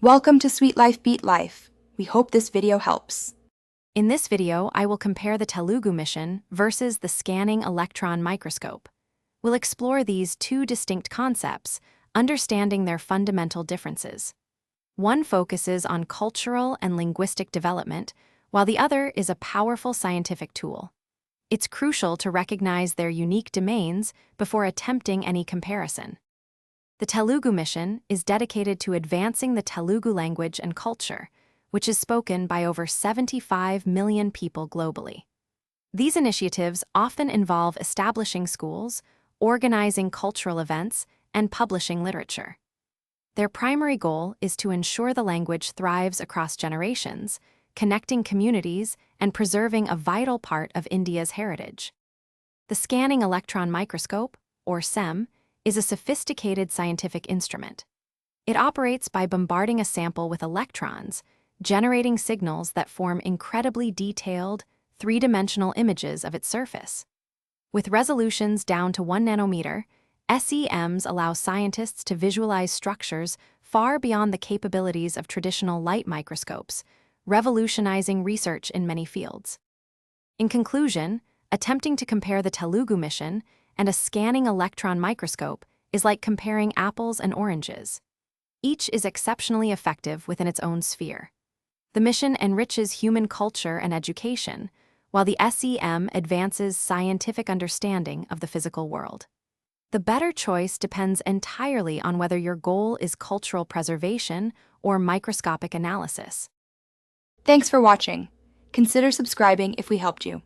Welcome to Sweet Life Beat Life. We hope this video helps. In this video, I will compare the Telugumission versus the Scanning Electron Microscope. We'll explore these two distinct concepts, understanding their fundamental differences. One focuses on cultural and linguistic development, while the other is a powerful scientific tool. It's crucial to recognize their unique domains before attempting any comparison. The Telugumission is dedicated to advancing the Telugu language and culture, which is spoken by over 75 million people globally. These initiatives often involve establishing schools, organizing cultural events, and publishing literature. Their primary goal is to ensure the language thrives across generations, connecting communities and preserving a vital part of India's heritage. The Scanning Electron Microscope, or SEM, is a sophisticated scientific instrument. It operates by bombarding a sample with electrons, generating signals that form incredibly detailed, three-dimensional images of its surface. With resolutions down to 1 nanometer, SEMs allow scientists to visualize structures far beyond the capabilities of traditional light microscopes, revolutionizing research in many fields. In conclusion, attempting to compare the Telugumission and a scanning electron microscope is like comparing apples and oranges. Each is exceptionally effective within its own sphere. The mission enriches human culture and education, while the SEM advances scientific understanding of the physical world. The better choice depends entirely on whether your goal is cultural preservation or microscopic analysis. Thanks for watching. Consider subscribing if we helped you.